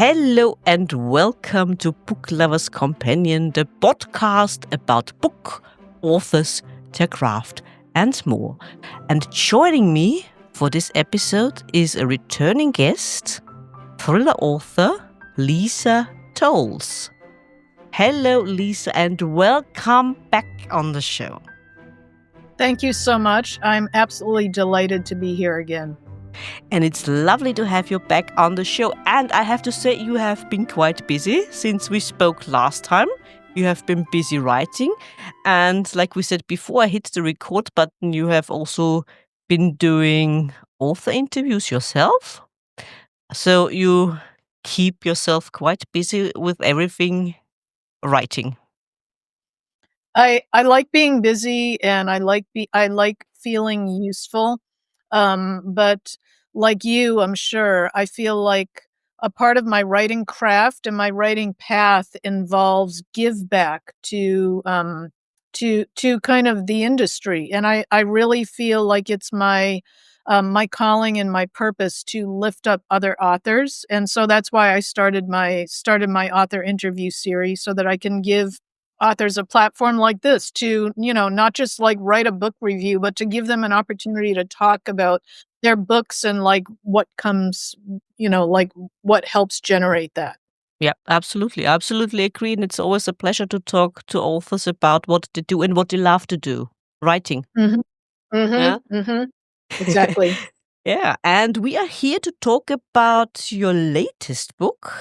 Hello and welcome to Book Lovers Companion, the podcast about book, authors, their craft, and more. And joining me for this episode is a returning guest, thriller author Lisa Towles. Hello, Lisa, and welcome back on the show. Thank you so much. I'm absolutely delighted to be here again. And it's lovely to have you back on the show. And I have to say, you have been quite busy since we spoke last time. You have been busy writing. And like we said before, I hit the record button. You have also been doing author interviews yourself. So you keep yourself quite busy with everything writing. I like being busy and I like feeling useful. But like you, I'm sure, I feel like a part of my writing craft and my writing path involves give back to kind of the industry. And I really feel like it's my calling and my purpose to lift up other authors. And so that's why I started my author interview series, so that I can give authors a platform like this to, not just like write a book review, but to give them an opportunity to talk about their books and like what comes, like what helps generate that. Yeah, absolutely. Absolutely agree. And it's always a pleasure to talk to authors about what they do and what they love to do. Writing. Mm-hmm. Yeah. Mm-hmm. Mm-hmm. Exactly. Yeah. And we are here to talk about your latest book.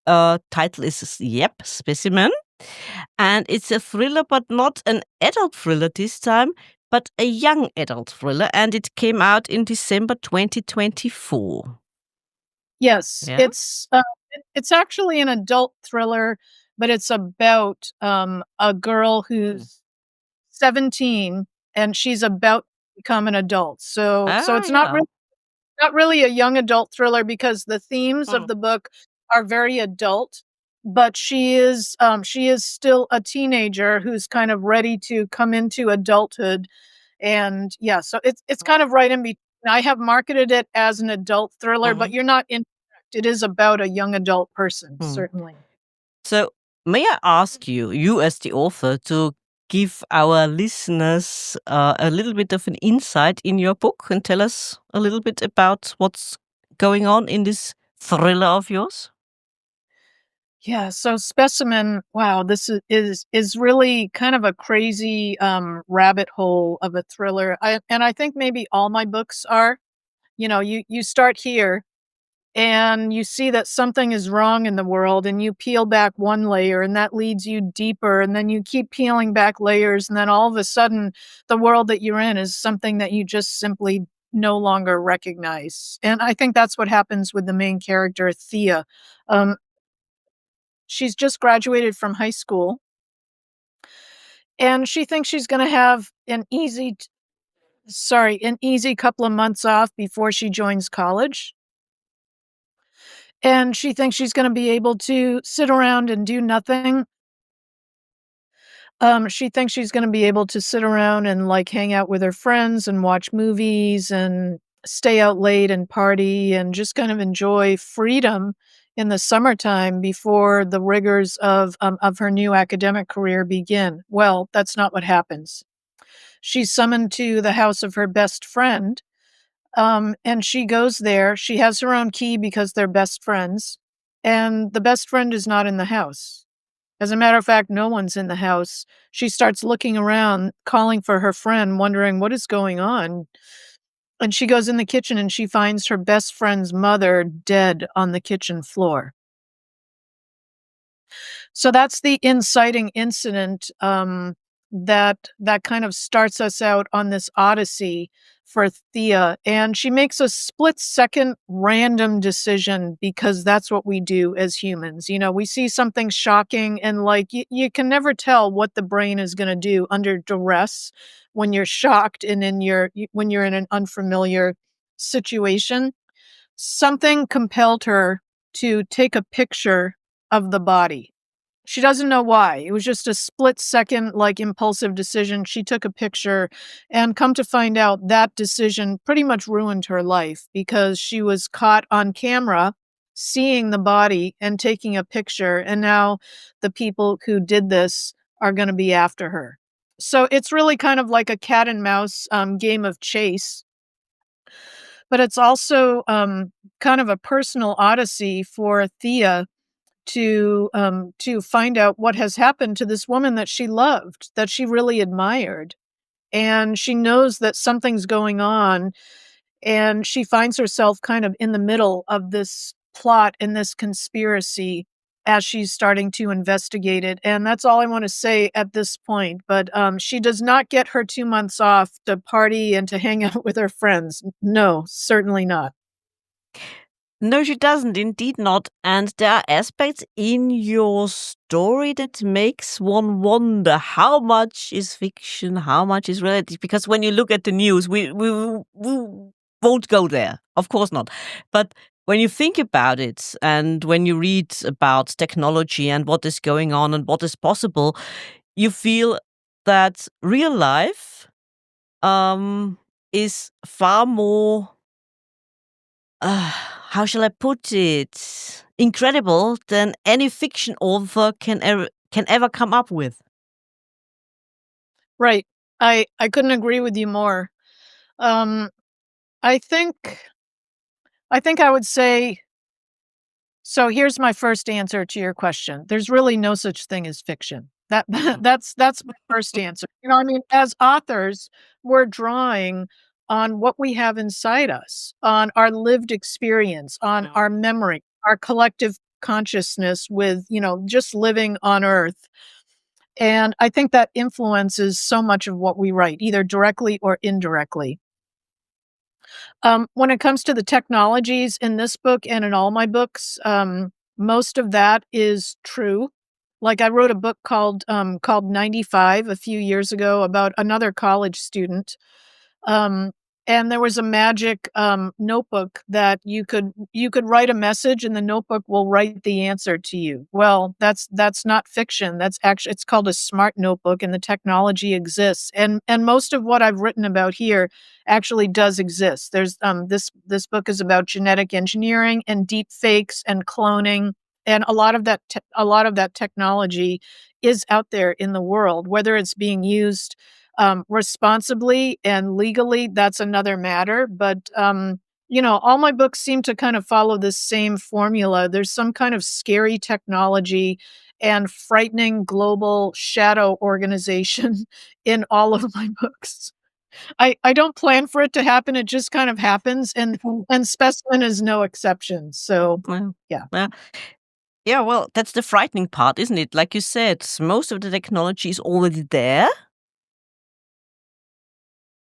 Title is Specimen. And it's a thriller, but not an adult thriller this time, but a young adult thriller. And it came out in December 2024. Yes, Yeah. it's actually an adult thriller, but it's about a girl who's 17 and she's about to become an adult. So it's yeah. not really a young adult thriller, because the themes of the book are very adult, but she is still a teenager who's kind of ready to come into adulthood. And yeah, so it's kind of right in between. I have marketed it as an adult thriller, but you're not incorrect. It is about a young adult person, certainly. So may I ask you as the author, to give our listeners a little bit of an insight in your book and tell us a little bit about what's going on in this thriller of yours? Yeah, so Specimen, wow, this is really kind of a crazy rabbit hole of a thriller. I think maybe all my books are. You start here and you see that something is wrong in the world, and you peel back one layer and that leads you deeper, and then you keep peeling back layers, and then all of a sudden the world that you're in is something that you just simply no longer recognize. And I think that's what happens with the main character, Thea. Um, she's just graduated from high school, and she thinks she's going to have an easy couple of months off before she joins college. And she thinks she's gonna be able to sit around and do nothing. She thinks she's gonna be able to sit around and, like, hang out with her friends and watch movies and stay out late and party and just kind of enjoy freedom in the summertime before the rigors of her new academic career begin. Well, that's not what happens. She's summoned to the house of her best friend. And she goes there. She has her own key because they're best friends, and the best friend is not in the house. As a matter of fact, no one's in the house. She starts looking around, calling for her friend, wondering what is going on. And she goes in the kitchen and she finds her best friend's mother dead on the kitchen floor. So that's the inciting incident, that kind of starts us out on this odyssey for Thea, and she makes a split-second random decision, because that's what we do as humans. We see something shocking, and like you can never tell what the brain is going to do under duress when you're shocked and when you're in an unfamiliar situation. Something compelled her to take a picture of the body. She doesn't know why. It was just a split second, like, impulsive decision. She took a picture, and come to find out, that decision pretty much ruined her life, because she was caught on camera seeing the body and taking a picture, and now the people who did this are gonna be after her. So it's really kind of like a cat and mouse, game of chase, but it's also, kind of a personal odyssey for Thea to find out what has happened to this woman that she loved, that she really admired, and she knows that something's going on, and she finds herself kind of in the middle of this plot and this conspiracy as she's starting to investigate it, and that's all I wanna say at this point, but, she does not get her 2 months off to party and to hang out with her friends. No, certainly not. No, she doesn't, indeed not. And there are aspects in your story that makes one wonder how much is fiction, how much is reality. Because when you look at the news, we won't go there. Of course not. But when you think about it and when you read about technology and what is going on and what is possible, you feel that real life is far more how shall I put it? Incredible than any fiction author can ever come up with. Right. I couldn't agree with you more. Um, I think I think I would say so here's my first answer to your question. There's really no such thing as fiction. That Mm. that's my first answer. You know, I mean, as authors, we're drawing on what we have inside us, on our lived experience, on Mm. our memory, our collective consciousness with, just living on earth. And I think that influences so much of what we write, either directly or indirectly. When it comes to the technologies in this book and in all my books, most of that is true. Like I wrote a book called 95 a few years ago about another college student, um, and there was a magic, notebook that you could write a message and the notebook will write the answer to you. Well, that's not fiction. That's actually it's called a smart notebook and the technology exists. And most of what I've written about here actually does exist. There's this book is about genetic engineering and deep fakes and cloning, and a lot of that technology is out there in the world, whether it's being used responsibly and legally, that's another matter. But, all my books seem to kind of follow this same formula. There's some kind of scary technology and frightening global shadow organization in all of my books. I don't plan for it to happen. It just kind of happens, and Specimen is no exception. So, Well, yeah. yeah. Yeah, well, that's the frightening part, isn't it? Like you said, most of the technology is already there,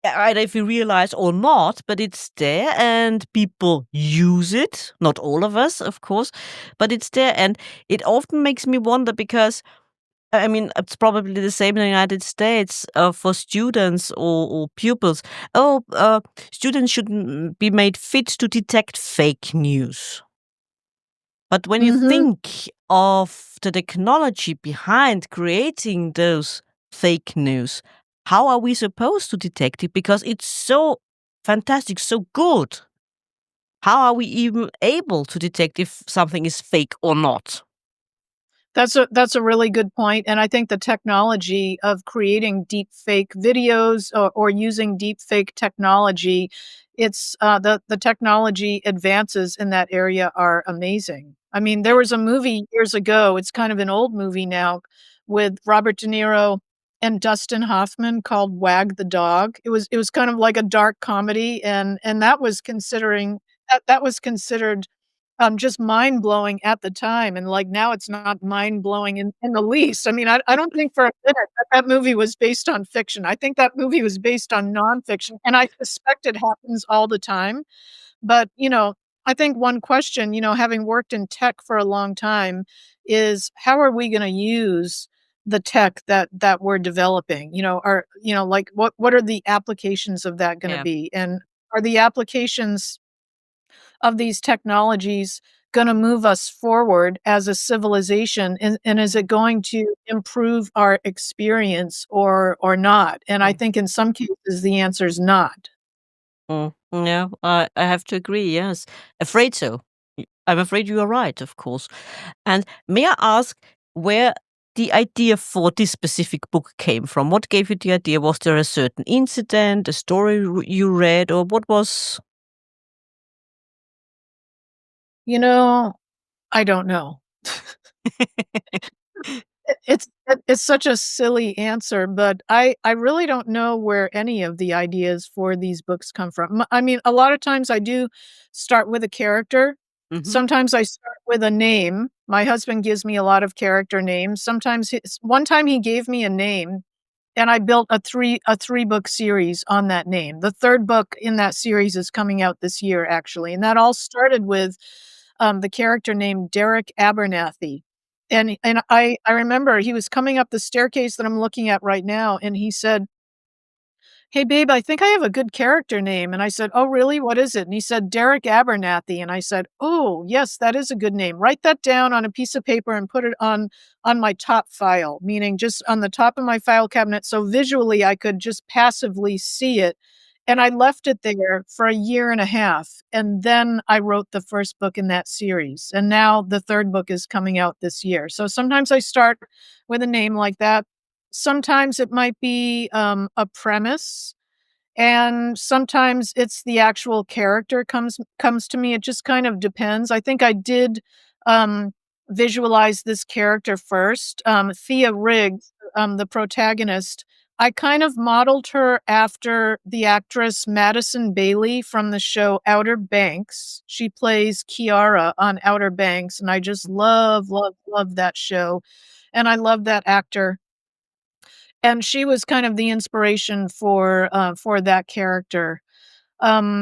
either if you realize or not, but it's there and people use it. Not all of us, of course, but it's there. And it often makes me wonder because I mean, it's probably the same in the United States for students or pupils. Oh, students should be made fit to detect fake news. But when you Mhm. think of the technology behind creating those fake news, how are we supposed to detect it? Because it's so fantastic, so good. How are we even able to detect if something is fake or not? That's a really good point, and I think the technology of creating deep fake videos or using deep fake technology, it's, the technology advances in that area are amazing. I mean, there was a movie years ago, it's kind of an old movie now, with Robert De Niro and Dustin Hoffman called Wag the Dog. It was kind of like a dark comedy, and that was considered just mind-blowing at the time, and, like, now it's not mind-blowing in the least. I mean, I don't think for a minute that that movie was based on fiction. I think that movie was based on nonfiction, and I suspect it happens all the time. But, I think one question, having worked in tech for a long time, is how are we gonna use the tech that we're developing? Like, what are the applications of that gonna Yeah. be? And are the applications of these technologies gonna move us forward as a civilization, and is it going to improve our experience or not? And I Mm. think in some cases, the answer is not. Mm. Yeah, I have to agree. Yes, afraid so. I'm afraid you are right, of course. And may I ask where the idea for this specific book came from? What gave you the idea? Was there a certain incident, a story you read, or what was? You know, I don't know. It's such a silly answer, but I really don't know where any of the ideas for these books come from. I mean, a lot of times I do start with a character. Hmm. Sometimes I start with a name. My husband gives me a lot of character names. Sometimes one time he gave me a name and I built a 3 book series on that name. The 3rd book in that series is coming out this year, actually, and that all started with, the character named Derek Abernathy, and I remember he was coming up the staircase that I'm looking at right now, and he said, "Hey, babe, I think I have a good character name." And I said, "Oh, really? What is it?" And he said, "Derek Abernathy." And I said, "Oh, yes, that is a good name. Write that down on a piece of paper and put it on my top file," meaning just on the top of my file cabinet so visually I could just passively see it. And I left it there for a year and a half. And then I wrote the 1st book in that series. And now the 3rd book is coming out this year. So sometimes I start with a name like that. Sometimes it might be, a premise, and sometimes it's the actual character comes to me. It just kind of depends. I think I did, um, visualize this character first. Thea Riggs, the protagonist, I kind of modeled her after the actress Madison Bailey from the show Outer Banks. She plays Kiara on Outer Banks, and I just love, love, love that show, and I love that actor. And she was kind of the inspiration for that character.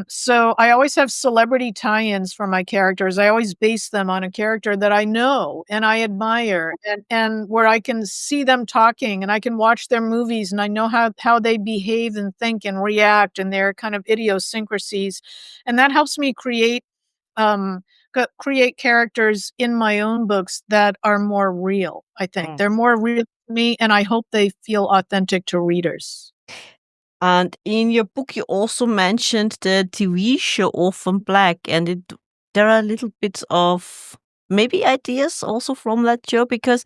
So I always have celebrity tie-ins for my characters. I always base them on a character that I know and I admire and where I can see them talking and I can watch their movies and I know how they behave and think and react and their kind of idiosyncrasies. And that helps me um create characters in my own books that are more real, I think. They're more real to me and I hope they feel authentic to readers. And in your book, you also mentioned the TV show Orphan Black, and there are little bits of maybe ideas also from that show because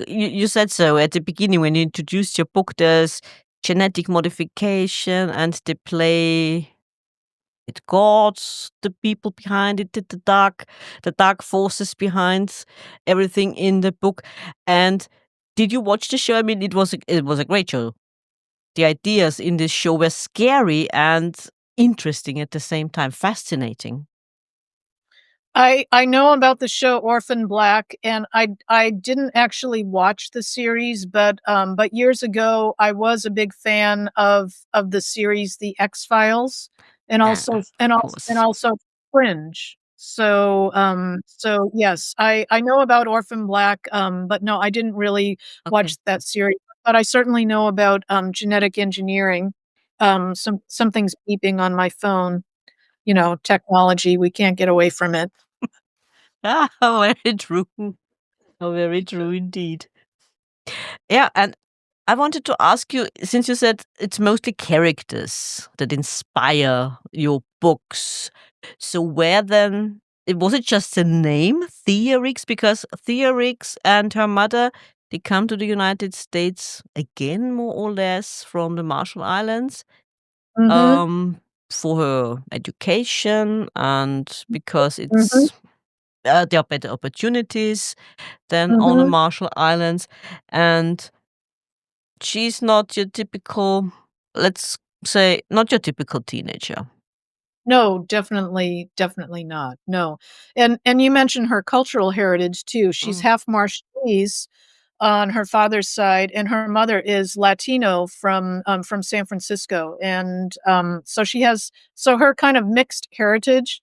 you said so at the beginning when you introduced your book. There's genetic modification, and they play it gods, the people behind it, the dark forces behind everything in the book. And did you watch the show? I mean, it was a great show. The ideas in this show were scary and interesting at the same time, fascinating. I know about the show Orphan Black, and I didn't actually watch the series, but years ago, I was a big fan of the series The X-Files, and Yeah, and of also and course. also Fringe. So yes, I know about Orphan Black, but no, I didn't really Okay. watch that series, but I certainly know about, genetic engineering. Some things beeping on my phone, technology, we can't get away from it. Ah, very true. Oh, very true indeed. Yeah, and I wanted to ask you, since you said it's mostly characters that inspire your books, so where then was it just the name Theorix? Because Theorix and her mother, they come to the United States again, more or less, from the Marshall Islands, Mhm, um, for her education and because mhm, there are better opportunities than on the mhm. Marshall Islands, and she's not your typical, let's say, not your typical teenager. No, definitely not, no. And you mentioned her cultural heritage too. She's Mm. half Marshallese on her father's side, and her mother is Latino from San Francisco, and, so her kind of mixed heritage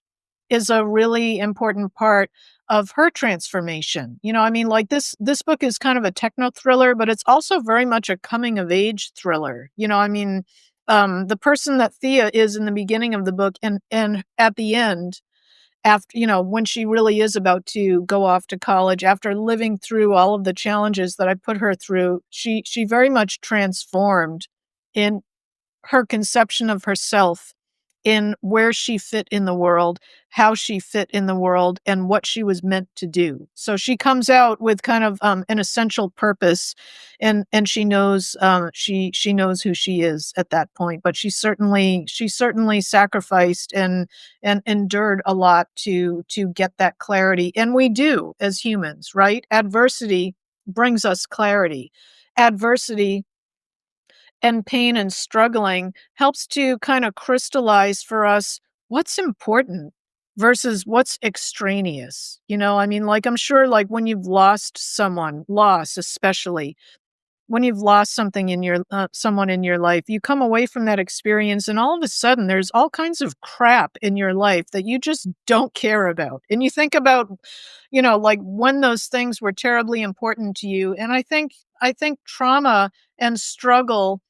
is a really important part of her transformation. I mean, like, this book is kind of a techno thriller, but it's also very much a coming of age thriller. I mean, the person that Thea is in the beginning of the book and at the end, after when she really is about to go off to college, after living through all of the challenges that I put her through, she very much transformed in her conception of herself in where she fit in the world, how she fit in the world, and what she was meant to do. So she comes out with kind of an essential purpose, and she knows who she is at that point. But she certainly sacrificed and endured a lot to get that clarity. And we do as humans, right? Adversity brings us clarity. Adversity and pain and struggling helps to kind of crystallize for us what's important versus what's extraneous. I mean, like, I'm sure, like, when you've lost someone, loss especially, when you've lost something in your someone in your life, you come away from that experience and all of a sudden there's all kinds of crap in your life that you just don't care about. And you think about, like, when those things were terribly important to you. And I think trauma and struggle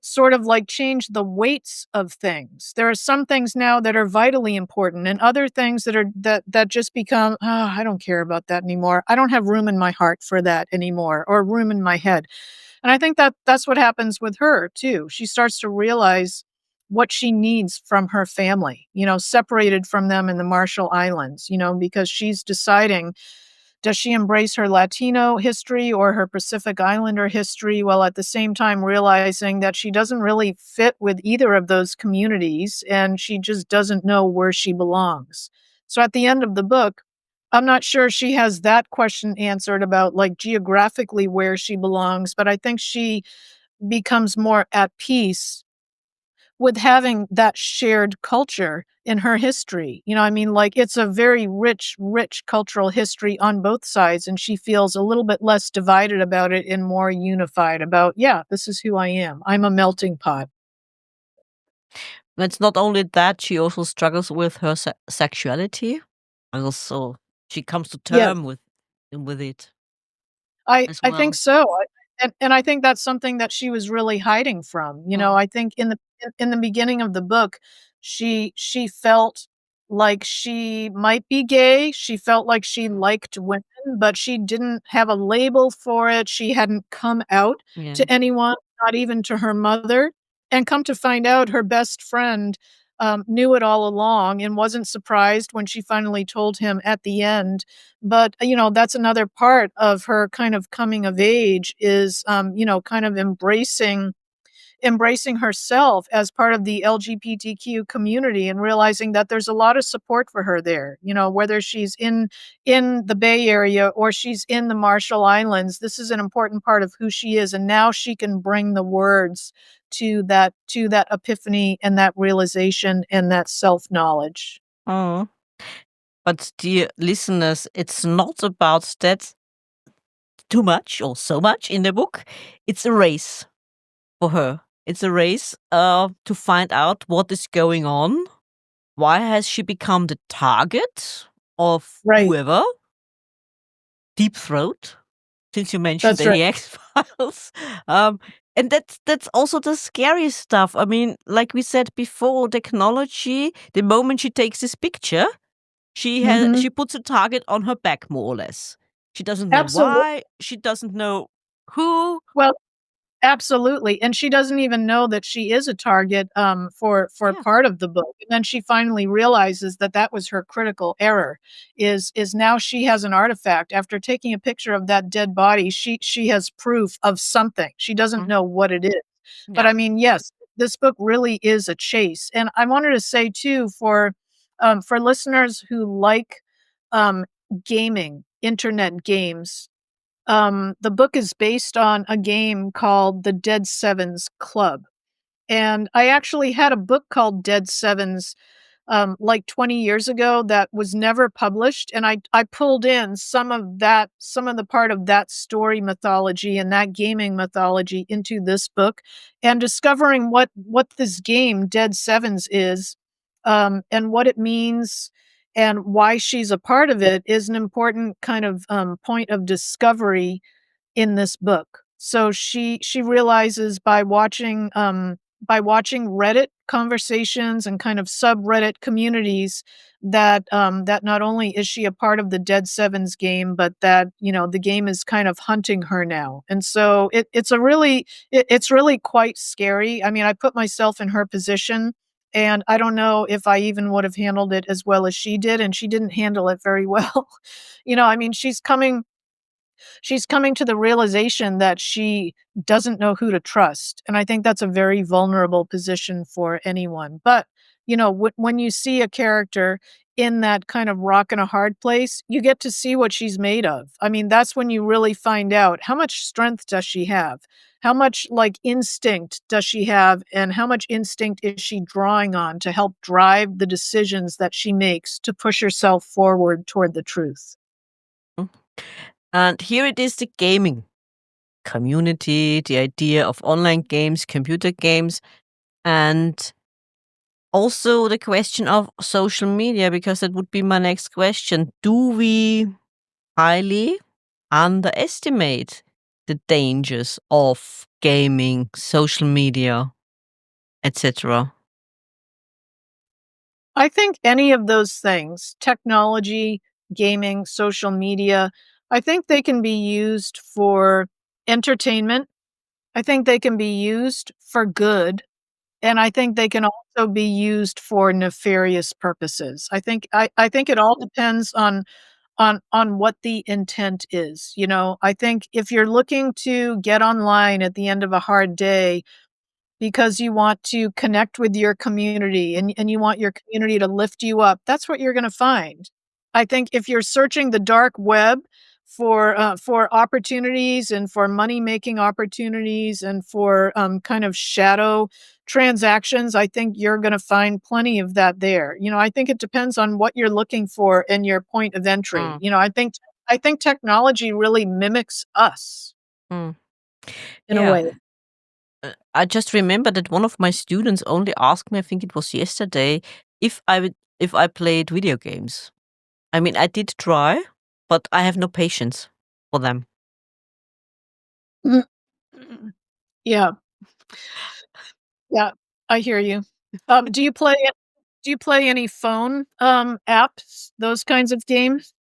sort of like change the weights of things. There are some things now that are vitally important and other things that just become, oh, I don't care about that anymore. I don't have room in my heart for that anymore, or room in my head. And I think that that's what happens with her too. She starts to realize what she needs from her family, separated from them in the Marshall Islands, because she's deciding, does she embrace her Latino history or her Pacific Islander history, while at the same time realizing that she doesn't really fit with either of those communities and she just doesn't know where she belongs. So at the end of the book, I'm not sure she has that question answered about, like, geographically where she belongs, but I think she becomes more at peace with having that shared culture in her history. I mean, like, it's a very rich, rich cultural history on both sides, and she feels a little bit less divided about it and more unified about, yeah, this is who I am. I'm a melting pot. But it's not only that, she also struggles with her sexuality. Also, she comes to Yes. term with it I as I think well. so, and I think that's something that she was really hiding from. Mm, I think in the beginning of the book, she felt like she might be gay, she felt like she liked women, but she didn't have a label for it, she hadn't come out yeah. to anyone, not even to her mother, and come to find out, her best friend, knew it all along and wasn't surprised when she finally told him at the end. But, that's another part of her kind of coming of age is, kind of embracing herself as part of the LGBTQ community and realizing that there's a lot of support for her there. Whether she's in the Bay Area or she's in the Marshall Islands, this is an important part of who she is, and now she can bring the words to that epiphany and that realization and that self-knowledge. Oh. But dear listeners, it's not about that too much or so much in the book. It's a race for her. It's a race to find out what is going on. Why has she become the target of Right. whoever? Deep Throat, since you mentioned That's right. the X Files. Um, and that's also the scary stuff. I mean, like we said before, technology. The moment she takes this picture, Mhm. she puts a target on her back, more or less. She doesn't know Absolutely. why. She doesn't know who. Well, absolutely, and she doesn't even know that she is a target, for Yeah. part of the book, and then she finally realizes that that was her critical error, is now she has an artifact. After taking a picture of that dead body, she has proof of something. She doesn't Mm, know what it is. But, yeah. I mean, yes, this book really is a chase, and I wanted to say too, for listeners who like, um, gaming, internet games, the book is based on a game called The Dead Sevens Club, and I actually had a book called Dead Sevens, like 20 years ago that was never published, and I pulled in some of the part of that story mythology and that gaming mythology into this book, and discovering what this game, Dead Sevens, is, and what it means and why she's a part of it is an important kind of, point of discovery in this book. So she realizes by watching Reddit conversations and kind of subreddit communities that not only is she a part of the Dead Sevens game, but that, the game is kind of hunting her now. And so it's really quite scary. I mean, I put myself in her position. and I don't know if I even would have handled it as well as she did, and she didn't handle it very well. I mean, she's coming to the realization that she doesn't know who to trust, and I think that's a very vulnerable position for anyone. But, when you see a character in that kind of rock and a hard place, you get to see what she's made of. I mean, that's when you really find out how much strength does she have? How much, like, instinct does she have, and how much instinct is she drawing on to help drive the decisions that she makes to push herself forward toward the truth? Mm. And here it is, the gaming community, the idea of online games, computer games, and also the question of social media, because that would be my next question. Do we highly underestimate the dangers of gaming, social media, etc.? I think any of those things, technology, gaming, social media, I think they can be used for entertainment. I think they can be used for good, and I think they can also be used for nefarious purposes. I think it all depends on what the intent is, I think if you're looking to get online at the end of a hard day because you want to connect with your community and you want your community to lift you up, that's what you're gonna find. I think if you're searching the dark web for opportunities and for money-making opportunities and for, kind of shadow transactions, I think you're gonna find plenty of that there. I think it depends on what you're looking for and your point of entry. Mm, I think technology really mimics us mm. in a Yeah, way. I just remember that one of my students only asked me, I think it was yesterday, if I played video games. I mean, I did try, but I have no patience for them. Mm. Yeah. Yeah, I hear you. Do you play any phone, apps, those kinds of games?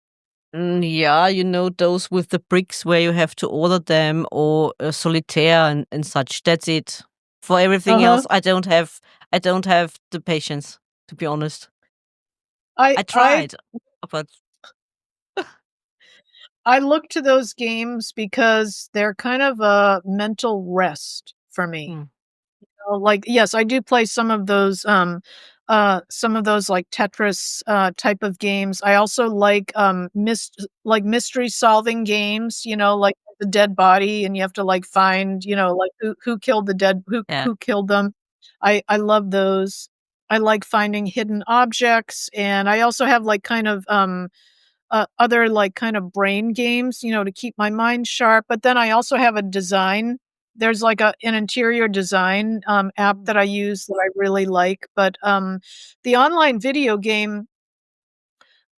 Yeah, those with the bricks where you have to order them, or solitaire and such. That's it. For everything Uh-huh. else, I don't have the patience, to be honest. I I I tried, but I look to those games because they're kind of a mental rest for me. mm, Like, yes, I do play some of those, like, Tetris, type of games. I also like, mystery solving games, like the dead body, and you have to, like, find, like, who killed the dead yeah. who killed them. I love those. I like finding hidden objects, and I also have, like, kind of, other, like, kind of brain games, to keep my mind sharp, but then I also have a design there's, like, an interior design, app Mm, that I use that I really like, but, the online video game,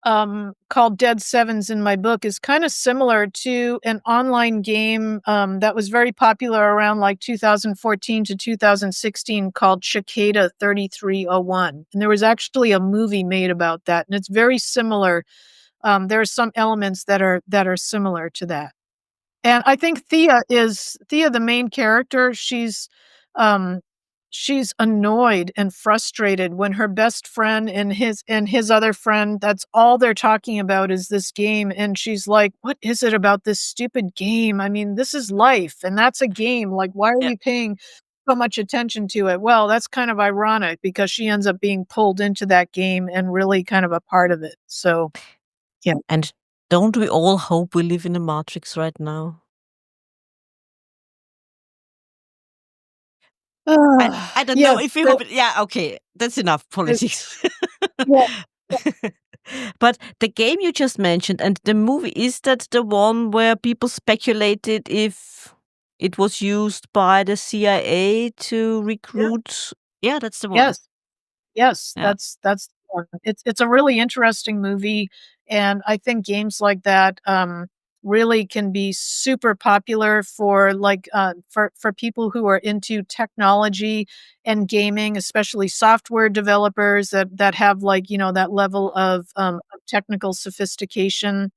called Dead Sevens in my book is kinda similar to an online game, that was very popular around, like, 2014 to 2016 called Cicada 3301, and there was actually a movie made about that, and it's very similar. There are some elements that are similar to that. And I think Thea, the main character, um, she's annoyed and frustrated when her best friend and his other friend, that's all they're talking about is this game, and she's like, "What is it about this stupid game? I mean, this is life, and that's a game, like, why are yeah, we paying so much attention to it?" Well, that's kind of ironic because she ends up being pulled into that game and really kind of a part of it, so, yeah. and don't we all hope we live in a matrix right now? I don't know Yes, if we hope it. Yeah, okay, that's enough uh, politics. yeah, yeah, But the game you just mentioned and the movie, is that the one where people speculated if it was used by the CIA to yeah, recruit? Yeah, that's the one. yes. Yes, Yeah. that's the one. It's a really interesting movie, and I think games like that, really can be super popular for, like, for people who are into technology and gaming, especially software developers that have, like, that level of technical sophistication.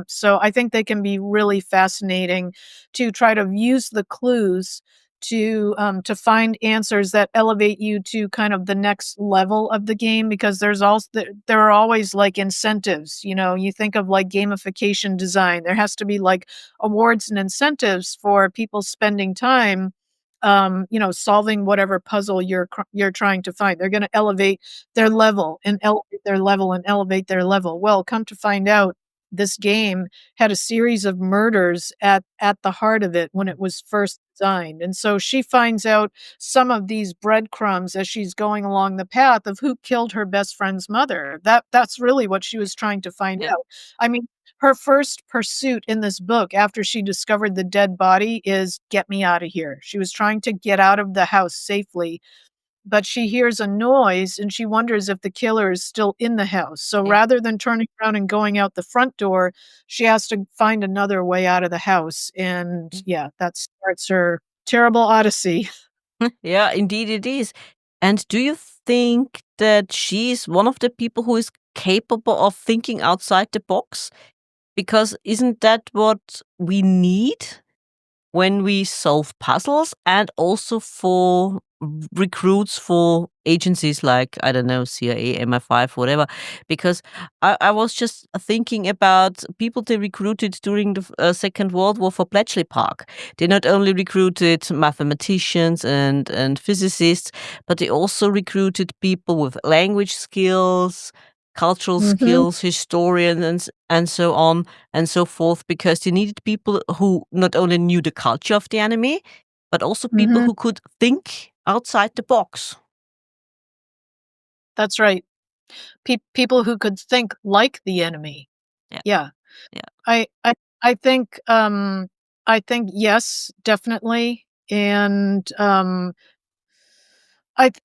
So I think they can be really fascinating to try to use the clues to find answers that elevate you to kind of the next level of the game, because there are always like incentives. You think of like gamification design. There has to be like awards and incentives for people spending time solving whatever puzzle you're trying to find. They're going to elevate their level and elevate their level and elevate their level. Well, come to find out, this game had a series of murders at the heart of it when it was first designed. And so she finds out some of these breadcrumbs as she's going along the path of who killed her best friend's mother. That's really what she was trying to find Yeah. out. I mean, her first pursuit in this book after she discovered the dead body is get me out of here. She was trying to get out of the house safely, but she hears a noise and she wonders if the killer is still in the house. So Yeah. rather than turning around and going out the front door, she has to find another way out of the house. And yeah, that starts her terrible odyssey. Yeah, indeed it is. And do you think that she's one of the people who is capable of thinking outside the box? Because isn't that what we need when we solve puzzles and also for recruits for agencies like, I don't know, CIA, MI5, whatever? Because I was just thinking about people they recruited during the Second World War for Bletchley Park. They not only recruited mathematicians and physicists, but they also recruited people with language skills, cultural Mhm, skills, historians, and so on and so forth, because they needed people who not only knew the culture of the enemy, but also people mhm. who could think outside the box. That's right. People who could think like the enemy. Yeah, Yeah. yeah. I I I think, yes, definitely. And,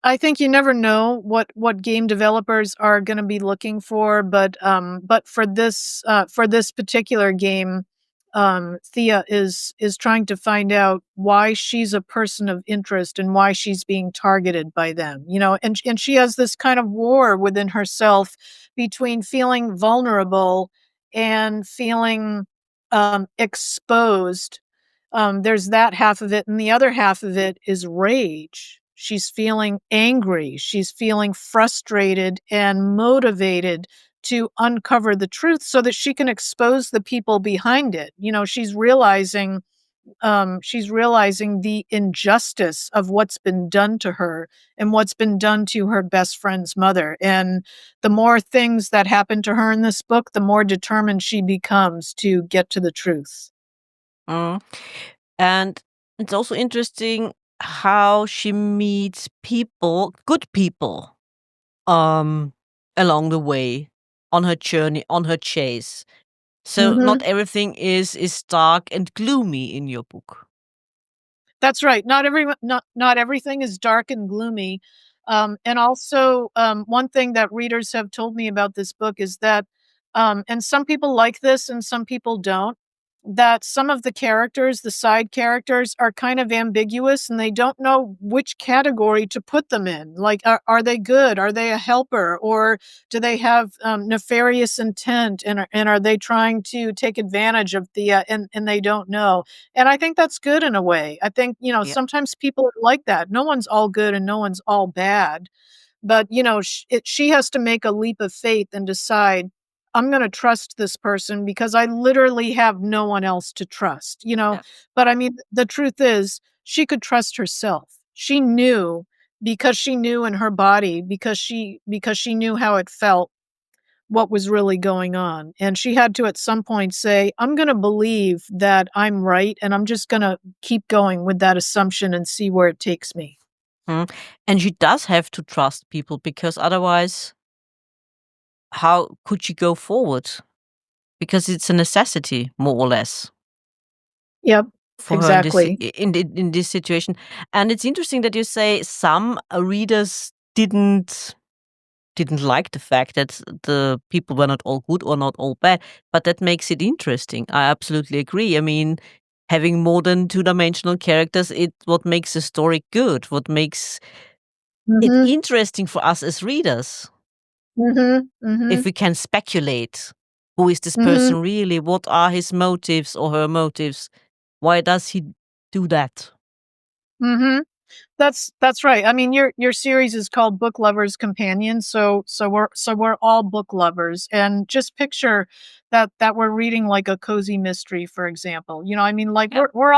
I think you never know what game developers are gonna be looking for, but for this particular game, Thea is trying to find out why she's a person of interest and why she's being targeted by them, and she has this kind of war within herself between feeling vulnerable and feeling, exposed. There's that half of it, and the other half of it is rage. She's feeling angry. She's feeling frustrated and motivated to uncover the truth so that she can expose the people behind it. She's realizing the injustice of what's been done to her and what's been done to her best friend's mother. And the more things that happen to her in this book, the more determined she becomes to get to the truth. Mm. And it's also interesting how she meets people, good people, um, along the way on her journey, on her chase. So not Mhm. everything is dark and gloomy in your book. That's right. Not everything is dark and gloomy. And also, one thing that readers have told me about this book is that, and some people like this and some people don't, that some of the characters, the side characters, are kind of ambiguous and they don't know which category to put them in. Like, are they good? Are they a helper? Or do they have nefarious intent? And are they trying to take advantage of and they don't know? And I think that's good in a way. I think, Yeah. sometimes people are like that. No one's all good and no one's all bad. But, she has to make a leap of faith and decide, I'm going to trust this person because I literally have no one else to trust. Yeah. But I mean, the truth is, she could trust herself. She knew, because she knew in her body, because she knew how it felt, what was really going on. And she had to at some point say, I'm going to believe that I'm right. And I'm just going to keep going with that assumption and see where it takes me. Mm. And she does have to trust people because otherwise, how could she go forward? Because it's a necessity, more or less, Yep, for her in this exactly. in this situation. And it's interesting that you say some readers didn't like the fact that the people were not all good or not all bad, but that makes it interesting. I absolutely agree. I mean, having more than two-dimensional characters, it what makes a story good, what makes it Mhm, interesting for us as readers. mhm, If mhm, we can speculate, who is this mhm. person really? What are his motives or her motives? Why does he do that? Mhm. That's right. I mean, your series is called Book Lovers Companion, so we're all book lovers, and just picture that we're reading like a cozy mystery, for example. You know, I mean, like Yeah, we're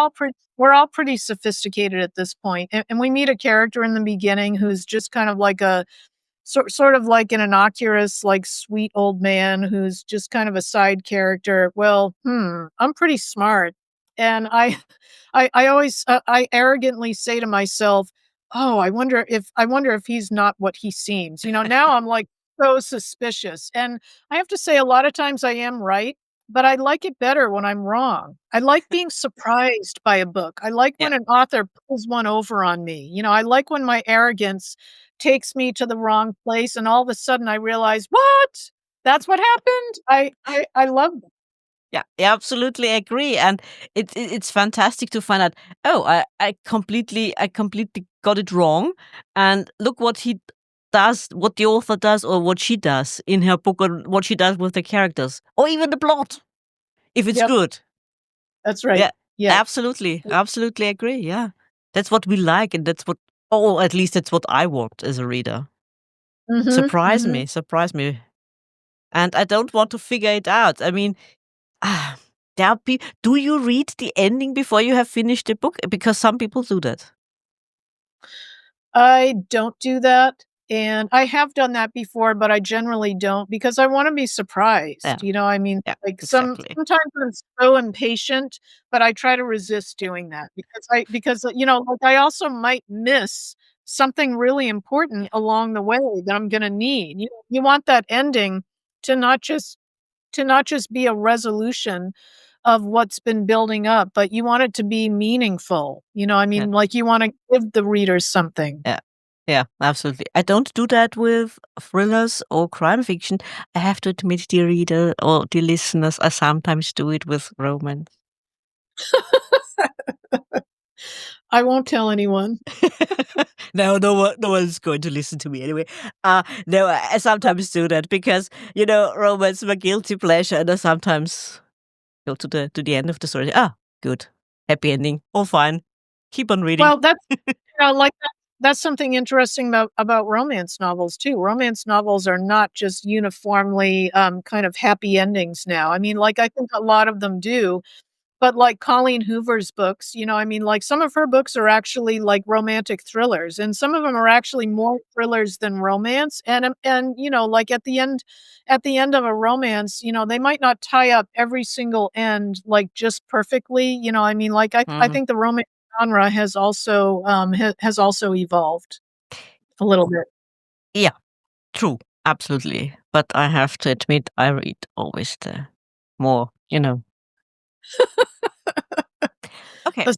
all pretty sophisticated at this point, and we meet a character in the beginning who's just kind of like a sort of like an innocuous, like, sweet old man who's just kind of a side character. Well, I'm pretty smart, and I I always I arrogantly say to myself, "Oh, I wonder if he's not what he seems." You know, now I'm, like, so suspicious, and I have to say a lot of times I am right, but I like it better when I'm wrong. I like being surprised by a book. I like yeah, when an author pulls one over on me. You know, I like when my arrogance takes me to the wrong place, and all of a sudden I realize, "What? That's what happened?" I love that. yeah. I absolutely agree, and it's fantastic to find out. Oh, I completely got it wrong, and look what he does, what the author does, or what she does in her book, or what she does with the characters, or even the plot, if it's Yep, good. that's right. Yeah, Yeah. absolutely, absolutely agree. Yeah, that's what we like, and that's what, or at least that's what I want as a reader. Mhm, mhm. Surprise me, and I don't want to figure it out. I mean, ah, do you read the ending before you have finished the book? Because some people do that. I don't do that, and I have done that before, but I generally don't because I wanna be Yeah, surprised, you know, I mean, yeah, like, exactly. sometimes I'm so impatient, but I try to resist doing that because, you know, like, I also might miss something really important Yeah, along the way that I'm gonna need. You want that ending to not just be a resolution of what's been building up, but you want it to be meaningful, you know, I yeah, mean, like, you wanna give the readers something. yeah, yeah, absolutely. I don't do that with thrillers or crime fiction. I have to admit, dear reader or dear listeners, I sometimes do it with romance. I won't tell anyone. No, no one's going to listen to me anyway. No, I sometimes do that because romance is my guilty pleasure, and I sometimes go to the end of the story. Ah, good, happy ending, all fine. Keep on reading. Well, like, that's something interesting about romance novels too. Romance novels are not just uniformly, kind of happy endings now. I mean, like, I think a lot of them do. But, like, Colleen Hoover's books, you know, I mean, like, some of her books are actually, like, romantic thrillers, and some of them are actually more thrillers than romance, and, you know, like, at the end of a romance, you know, they might not tie up every single end, like, just perfectly, you know, I mean, like, I Mhm. think the romance genre has also evolved a little bit. Yeah, true, absolutely. But I have to admit, I read always the more, Okay. The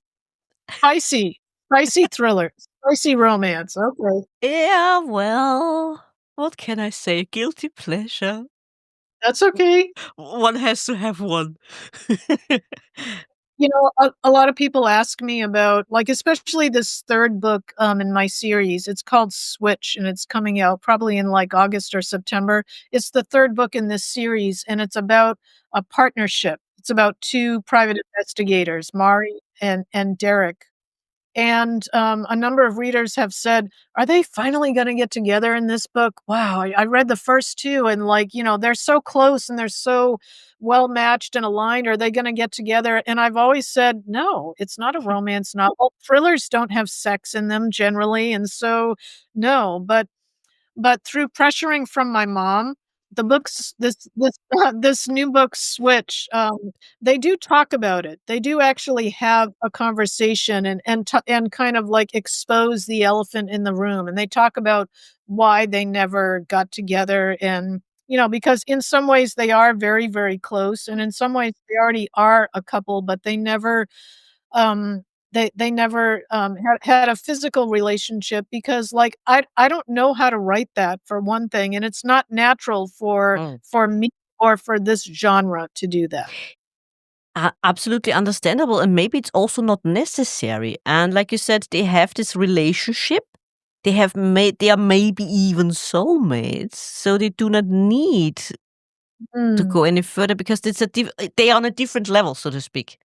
spicy thriller, spicy romance, okay. Yeah, well, what can I say? Guilty pleasure. That's okay. One has to have one. You know, a lot of people ask me about, like, especially this 3rd book, in my series. It's called Switch, and it's coming out probably in, like, August or September. It's the 3rd book in this series, and it's about a partnership. It's about 2 private investigators, Mari and Derek. And, a number of readers have said, "Are they finally gonna get together in this book? Wow, I read the first 2 and, like, you know, they're so close and they're so well matched and aligned. Are they gonna get together?" And I've always said, "No, it's not a romance novel. Thrillers don't have sex in them generally, and so, no." But through pressuring from my mom, the books this new book, Switch, they do talk about it. They do actually have a conversation and kind of, like, expose the elephant in the room, and they talk about why they never got together and, you know, because in some ways they are very, very close, and in some ways they already are a couple, but um, they never, had a physical relationship because, like, I don't know how to write that for one thing, and it's not natural for Mm. for me or for this genre to do that. Absolutely understandable, and maybe it's also not necessary. And like you said, they have this relationship. They are maybe even soulmates, so they do not need to Mm, go any further because they are on a different level, so to speak.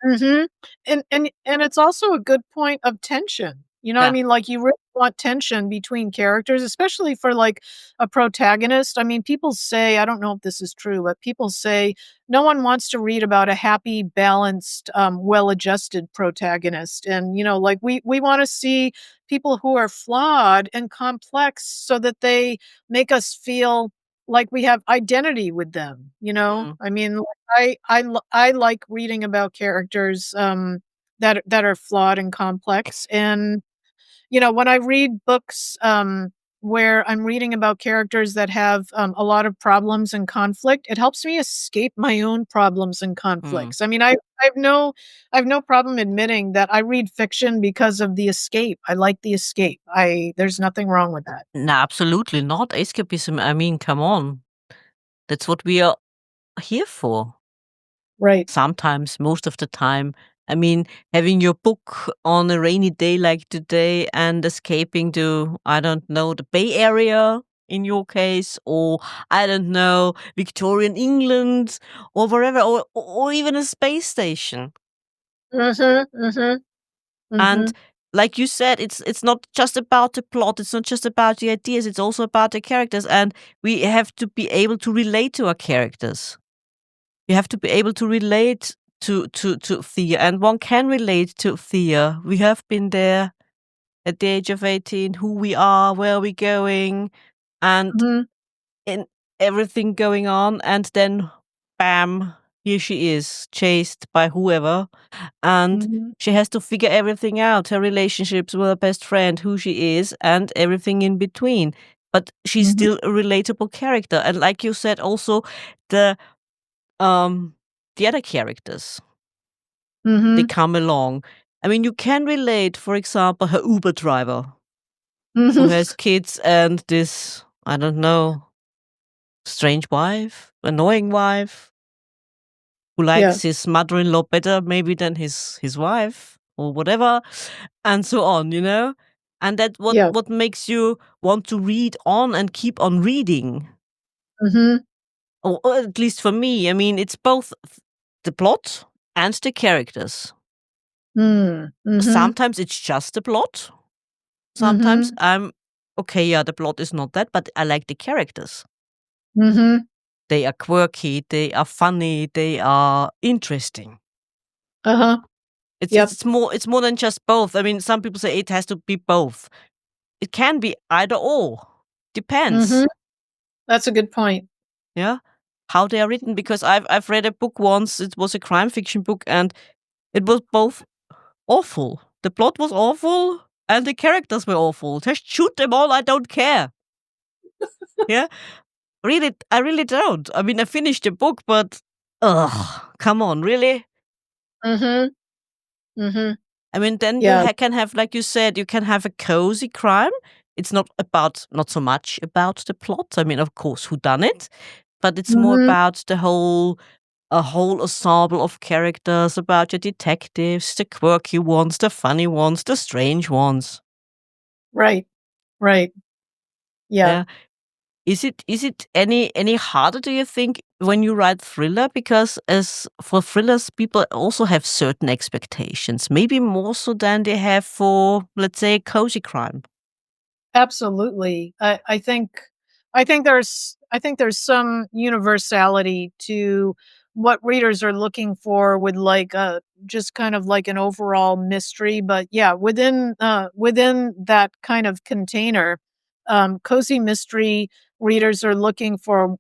Mhm. And it's also a good point of tension. You know what I Yeah. mean? Like, you really want tension between characters, especially for, like, a protagonist. I mean, people say I don't know if this is true, but people say no one wants to read about a happy, balanced, well-adjusted protagonist, and, like, we wanna see people who are flawed and complex so that they make us feel like we have identity with them, you know? Mm. I mean, I like reading about characters, that are flawed and complex, and, when I read books, where I'm reading about characters that have, a lot of problems and conflict, it helps me escape my own problems and Mm. conflicts. I mean, I have no problem admitting that I read fiction because of the escape. I like the escape. I There's nothing wrong with that. No, absolutely not escapism. I mean, come on. That's what we are here for. Right. Sometimes, most of the time. I mean, having your book on a rainy day like today and escaping to, I don't know, the Bay Area in your case, or I don't know, Victorian England, or wherever, or even a space station. Mhm, mhm, And mhm, like you said, it's not just about the plot, it's not just about the ideas, it's also about the characters. And we have to be able to relate to our characters. You have to be able to relate to Thea, and one can relate to Thea. We have been there at the age of 18, who we are, where we're going, and mhm, in everything going on, and then bam, here she is, chased by whoever, and mhm, she has to figure everything out, her relationships with her best friend, who she is, and everything in between. But she's mhm, still a relatable character. And like you said, also the um the other characters, they mhm, come along. I mean, you can relate, for example, her Uber driver who mhm. has kids and this, I don't know, strange wife, annoying wife, who Yeah, likes his mother-in-law better maybe than his wife or whatever, and so on, you know? And that yeah. what makes you want to read on and keep on reading. Mhm, Or at least for me, I mean, it's both the plot and the characters. mhm, Sometimes it's just the plot. Sometimes mhm, I'm okay, yeah, the plot is not that, but I like the characters. mhm. They are quirky, they are funny, they are interesting. Uh-huh. It's Yep. it's it's more it's more than just both. I mean, some people say it has to be both. It can be either or. Depends, Mhm. That's a good point. yeah, how they are written. Because I've read a book once. It was a crime fiction book, and it was both awful. The plot was awful, and the characters were awful. Just shoot them all. I don't care. Yeah, really, I really don't. I mean, I finished the book, but ugh, come on, really? Mhm, mhm. I mean, then you Yeah. can have, like you said, you can have a cozy crime. It's not so much about the plot. I mean, of course, who done it, but it's more Mhm. about a whole ensemble of characters, about the detectives, the quirky ones, the funny ones, the strange ones. Right, right. Yeah. Yeah. Is it any harder, do you think, when you write thriller? Because as for thrillers, people also have certain expectations, maybe more so than they have for, let's say, cozy crime. Absolutely. I think there's some universality to what readers are looking for with like just kind of like an overall mystery. But yeah, within that kind of container, cozy mystery readers are looking for,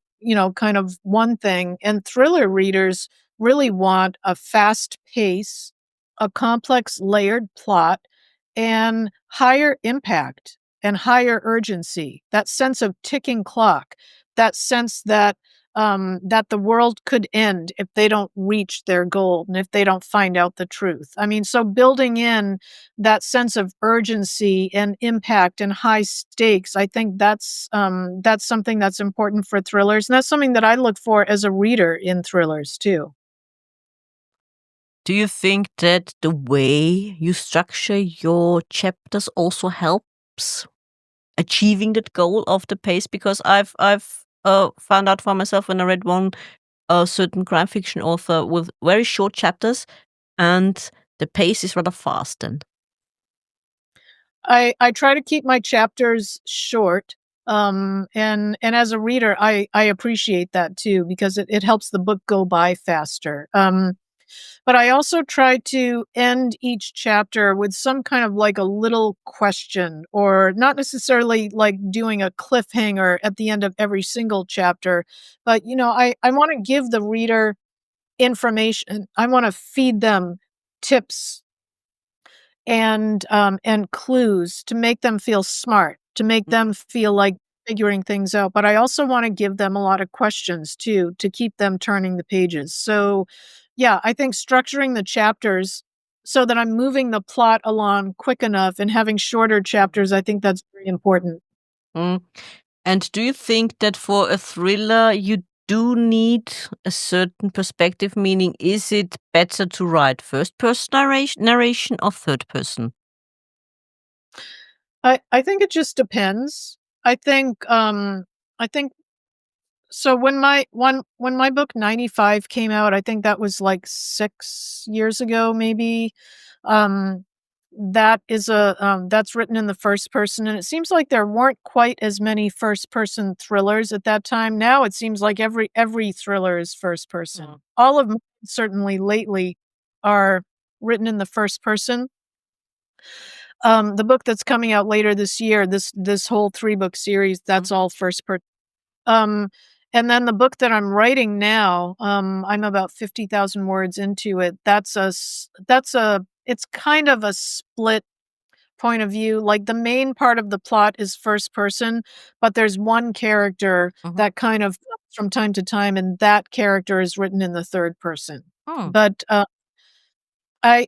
kind of one thing, and thriller readers really want a fast pace, a complex layered plot, and higher impact and higher urgency, that sense of ticking clock, that sense that the world could end if they don't reach their goal and if they don't find out the truth. I mean, so building in that sense of urgency and impact and high stakes, I think that's something that's important for thrillers, and that's something that I look for as a reader in thrillers too. Do you think that the way you structure your chapters also helps achieving that goal of the pace? Because I've found out for myself when I read one certain crime fiction author with very short chapters, and the pace is rather fast then. I try to keep my chapters short, and as a reader, I appreciate that too because it helps the book go by faster. But I also try to end each chapter with some kind of like a little question, or not necessarily like doing a cliffhanger at the end of every single chapter, but I want to give the reader information. I want to feed them tips and clues to make them feel smart, to make them feel like figuring things out, but I also wanna give them a lot of questions too, to keep them turning the pages. So, yeah, I think structuring the chapters so that I'm moving the plot along quick enough and having shorter chapters, I think that's very important. Mm. And do you think that for a thriller you do need a certain perspective? Meaning, is it better to write first person narration or third person? I think it just depends. I think so when my book 95 came out, I think that was like 6 years ago maybe. Um, that's written in the first person, and it seems like there weren't quite as many first person thrillers at that time. Now it seems like every thriller is first Mm. person. All of them certainly lately are written in the first person. The book that's coming out later this year, this whole 3-book series, Mm. that's all first person. Um, and then the book that I'm writing now, I'm about 50,000 words into it. It's kind of a split point of view. Like the main part of the plot is first person, but there's one character Mhm. that kind of from time to time, and that character is written in the third person. Mm. But I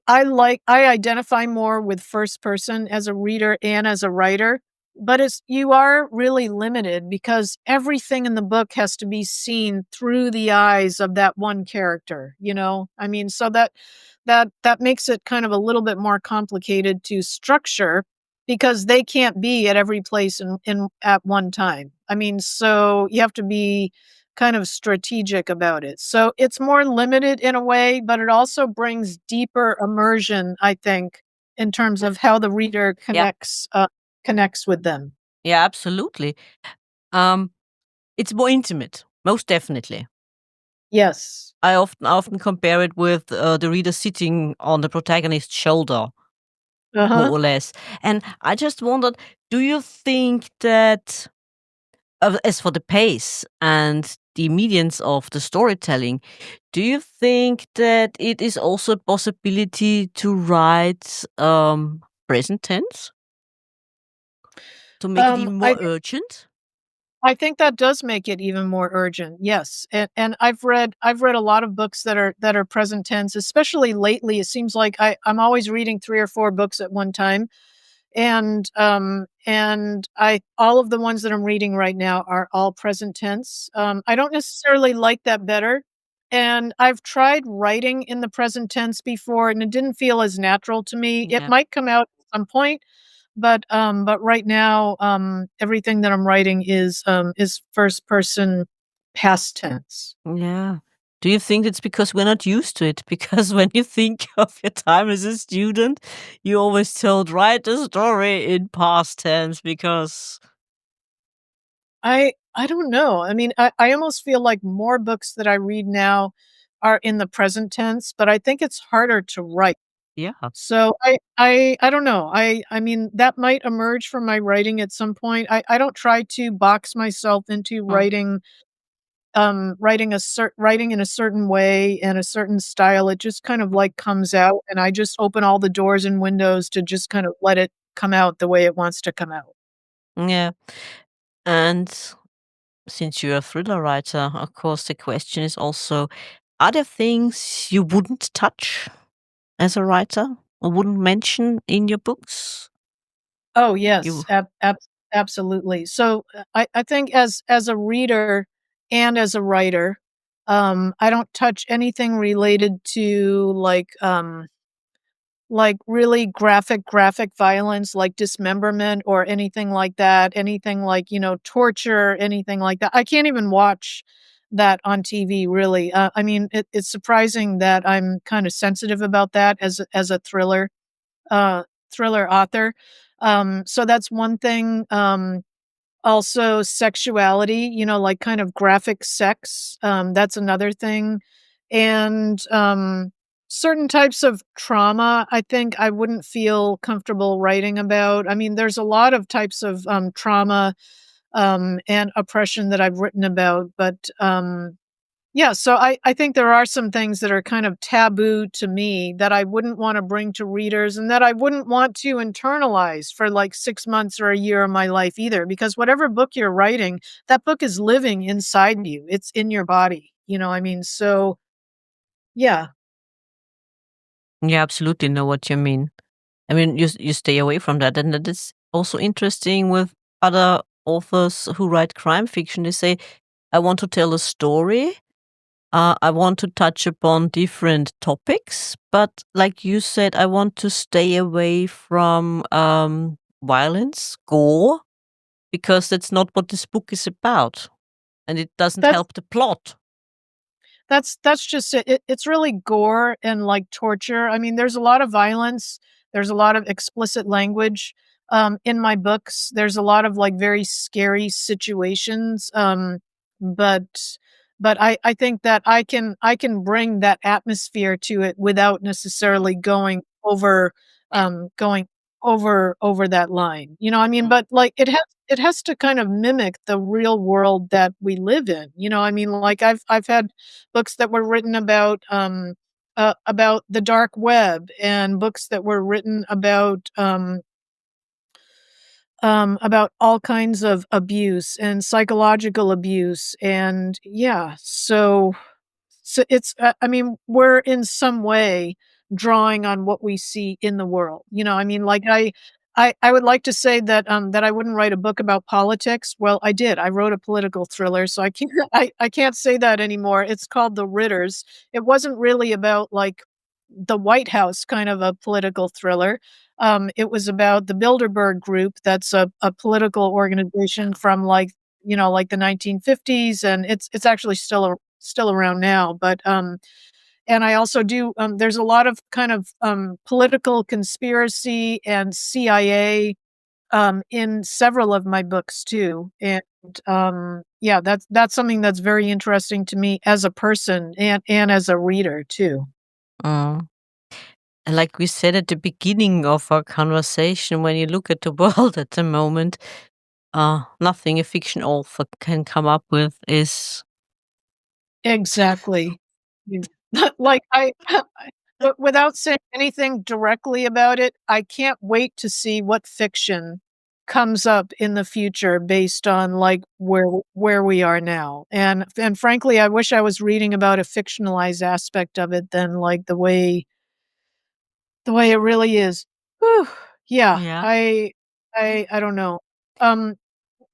identify more with first person as a reader and as a writer, but it's you are really limited because everything in the book has to be seen through the eyes of that one character, you know? I mean, so that makes it kind of a little bit more complicated to structure because they can't be at every place in at one time. I mean, so you have to be kind of strategic about it. So it's more limited in a way, but it also brings deeper immersion, I think, in terms of how the reader Yeah. connects with them. Yeah, absolutely. Um, it's more intimate, most definitely. Yes. I often compare it with the reader sitting on the protagonist's shoulder, more Uh-huh. or less. And I just wondered, do you think that, as for the pace and the medians of the storytelling, do you think that it is also a possibility to write present tense to make it Um, even I more urgent? I think that does make it even more urgent. Yes. And I've read a lot of books that are present tense, especially lately. It seems like I'm always reading 3 or 4 books at one time. And I all of the ones that I'm reading right now are all present tense. I don't necessarily like that better, and I've tried writing in the present tense before, and it didn't feel as natural to me. It Yeah. might come out at some point, but right now, everything that I'm writing is first person past tense. Yeah. Do you think it's because we're not used to it? Because when you think of your time as a student, you always told, write a story in past tense because. I don't know. I mean, I almost feel like more books that I read now are in the present tense, but I think it's harder to write. Yeah. So I don't know. I mean, that might emerge from my writing at some point. I don't try to box myself into Mm. writing in a certain way and a certain style. It just kind of like comes out, and I just open all the doors and windows to just kind of let it come out the way it wants to come out. Yeah. And since you're a thriller writer, of course, the question is also, are there things you wouldn't touch as a writer or wouldn't mention in your books? Oh, yes, You. absolutely. So, I think as a reader and as a writer, I don't touch anything related to, like really graphic violence, like dismemberment or anything like that, anything like, torture, anything like that. I can't even watch that on TV really. I mean, it's surprising that I'm kind of sensitive about that as a uh, thriller author. So that's one thing. Also sexuality, like kind of graphic sex, that's another thing. And certain types of trauma, I think I wouldn't feel comfortable writing about. I mean, there's a lot of types of trauma and oppression that I've written about, but yeah, so I think there are some things that are kind of taboo to me that I wouldn't wanna bring to readers and that I wouldn't want to internalize for, like, 6 months or a year of my life either, because whatever book you're writing, that book is living inside you. It's in your body, I mean? So, yeah. Yeah, absolutely know what you mean. I mean, you stay away from that, and that is also interesting with other authors who write crime fiction. They say, "I want to tell a story. I want to touch upon different topics, but like you said, I want to stay away from violence, gore, because that's not what this book is about, and it doesn't That's help the plot." that's just it. It's really gore and, like, torture. I mean, there's a lot of violence, there's a lot of explicit language, in my books. There's a lot of, like, very scary situations, but I think that I can bring that atmosphere to it without necessarily going over that line, I mean? But, like, it has to kind of mimic the real world that we live in, I mean? Like, I've had books that were written about the dark web, and books that were written about all kinds of abuse and psychological abuse, and yeah, so it's I mean, we're in some way drawing on what we see in the world, I mean, like, I would like to say that I wouldn't write a book about politics. Well, I did. I wrote a political thriller, so I can't I can't say that anymore. It's called The Ritters. It wasn't really about, like, the White House kind of a political thriller. It was about the Bilderberg Group. That's a political organization from, like the 1950s, and it's actually still around now. But and I also do. There's a lot of kind of political conspiracy and CIA in several of my books too. And yeah, that's something that's very interesting to me as a person and as a reader too. Mm. And like we said at the beginning of our conversation, when you look at the world at the moment, nothing a fiction author can come up with is. Exactly. Yeah. Like, without saying anything directly about it, I can't wait to see what fiction comes up in the future based on, like, where we are now, and frankly, I wish I was reading about a fictionalized aspect of it than, like, the way it really is. Whew. Yeah, Yeah. I don't know. Um,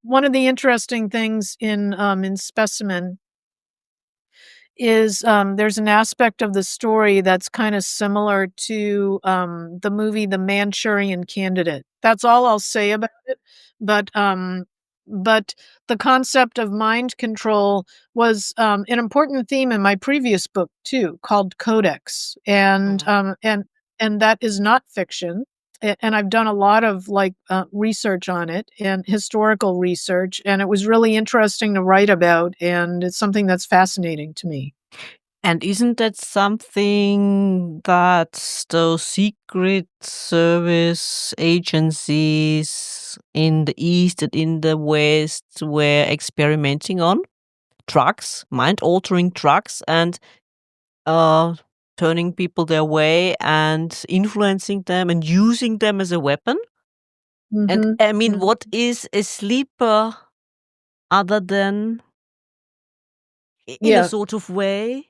One of the interesting things in Specimen is, there's an aspect of the story that's kinda similar to, the movie The Manchurian Candidate. That's all I'll say about it, but, um but the concept of mind control was, an important theme in my previous book too, called Codex, Mm. and that is not fiction, and I've done a lot of, like, research on it and historical research, and it was really interesting to write about, and it's something that's fascinating to me. And isn't that something that those secret service agencies in the East and in the West were experimenting on? Drugs, mind-altering drugs, and uh, turning people their way and influencing them and using them as a weapon? And Mhm, I mean, mm. what is a sleeper other than in a Yeah. sort of way?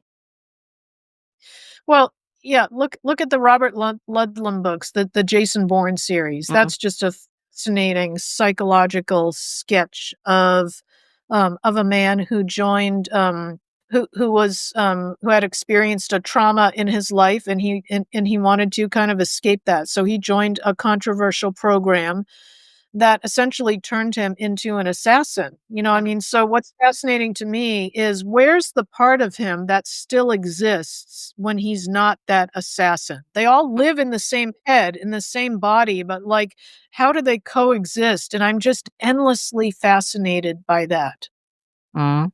Well, yeah, look at the Robert Ludlum books, the Jason Bourne series. Mm, That's just a fascinating psychological sketch of a man who joined, who had experienced a trauma in his life, and he wanted to kind of escape that. So he joined a controversial program that essentially turned him into an assassin. I mean, so what's fascinating to me is where's the part of him that still exists when he's not that assassin? They all live in the same head, in the same body, but like, how do they coexist? And I'm just endlessly fascinated by that. Mm.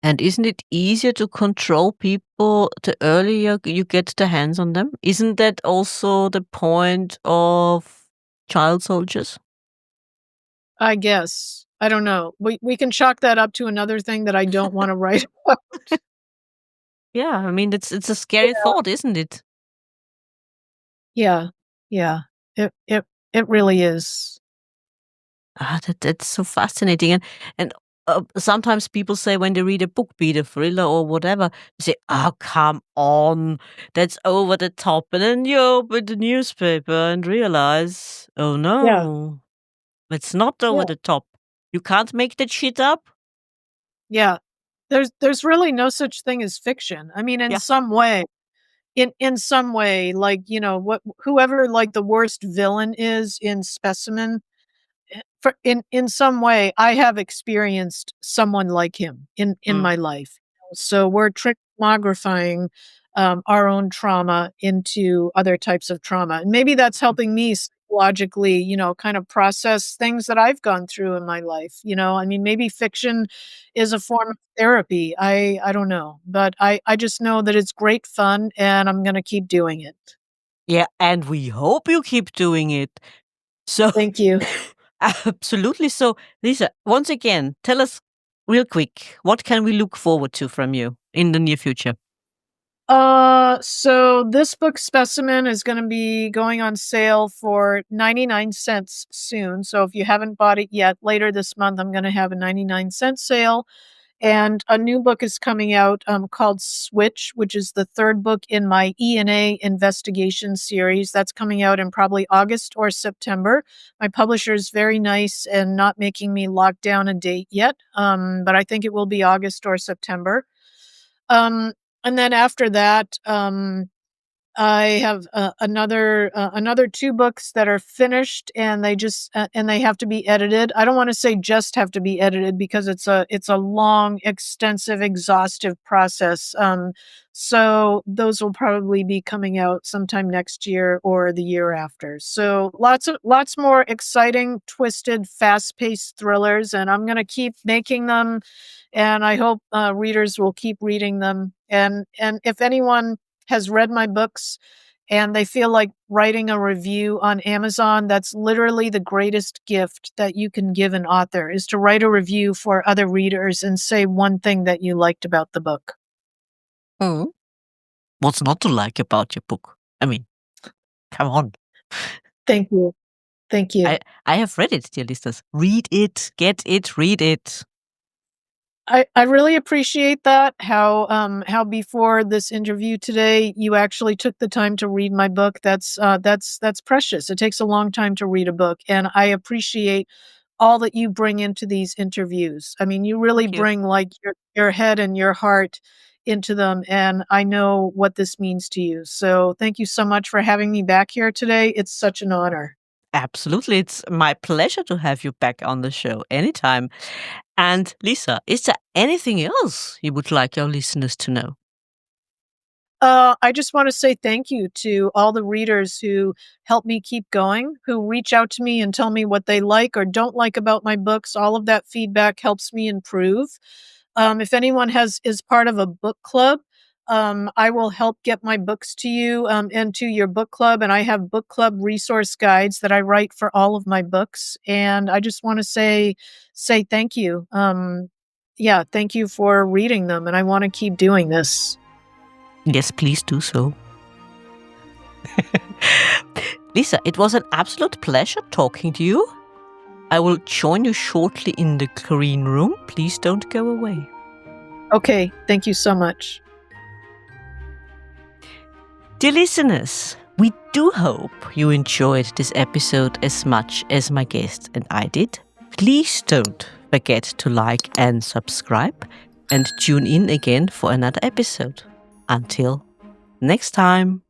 And isn't it easier to control people the earlier you get the hands on them? Isn't that also the point of child soldiers? I guess. I don't know. We can chalk that up to another thing that I don't want to write. Yeah, I mean it's a scary Yeah. thought, isn't it? Yeah. Yeah. It really is. That's so fascinating. And sometimes people say when they read a book, be it a thriller or whatever, they say, "Oh, come on, that's over the top." And then you open the newspaper and realize, "Oh Yeah. no, it's not over Yeah. the top. You can't make that shit up." Yeah. There's really no such thing as fiction. I mean, in Yeah. some way, in some way, like, what whoever like the worst villain is in Specimen, for in some way, I have experienced someone like him in Mm. my life. So we're transmogrifying, our own trauma into other types of trauma, and maybe that's Mm. helping me psychologically, kind of process things that I've gone through in my life. I mean, maybe fiction is a form of therapy. I don't know, but I just know that it's great fun, and I'm gonna keep doing it. Yeah, and we hope you keep doing it. So Thank you. absolutely. So, Lisa, once again, tell us real quick, what can we look forward to from you in the near future? So this book Specimen is going to be going on sale for 99 cents soon. So if you haven't bought it yet, later this month I'm going to have a 99-cent sale. And a new book is coming out called Switch, which is the third book in my E&A investigation series. That's coming out in probably August or September. My publisher is very nice and not making me lock down a date yet, but I think it will be August or September. Um, and then after that, I have another two books that are finished, and they have to be edited. I don't want to say just have to be edited because it's a long, extensive, exhaustive process. So those will probably be coming out sometime next year or the year after. So lots more exciting, twisted, fast-paced thrillers, and I'm gonna keep making them, and I hope readers will keep reading them. And if anyone has read my books and they feel like writing a review on Amazon, that's literally the greatest gift that you can give an author, is to write a review for other readers and say one thing that you liked about the book. Mm. What's not to like about your book? I mean, come on. Thank you. Thank you. I have read it, dear listeners. Read it, get it, read it. I really appreciate that, how before this interview today, you actually took the time to read my book. That's precious. It takes a long time to read a book, and I appreciate all that you bring into these interviews. I mean, you really Thank you. bring, like, your head and your heart into them, and I know what this means to you. So, thank you so much for having me back here today. It's such an honor. Absolutely. It's my pleasure to have you back on the show anytime. And Lisa, is there anything else you would like our listeners to know? I just want to say thank you to all the readers who help me keep going, who reach out to me and tell me what they like or don't like about my books. All of that feedback helps me improve. If anyone is part of a book club, I will help get my books to you and to your book club. And I have book club resource guides that I write for all of my books. And I just want to say thank you. Yeah, thank you for reading them. And I want to keep doing this. Yes, please do so. Lisa, it was an absolute pleasure talking to you. I will join you shortly in the green room. Please don't go away. Okay, thank you so much. Dear listeners, we do hope you enjoyed this episode as much as my guest and I did. Please don't forget to like and subscribe and tune in again for another episode. Until next time.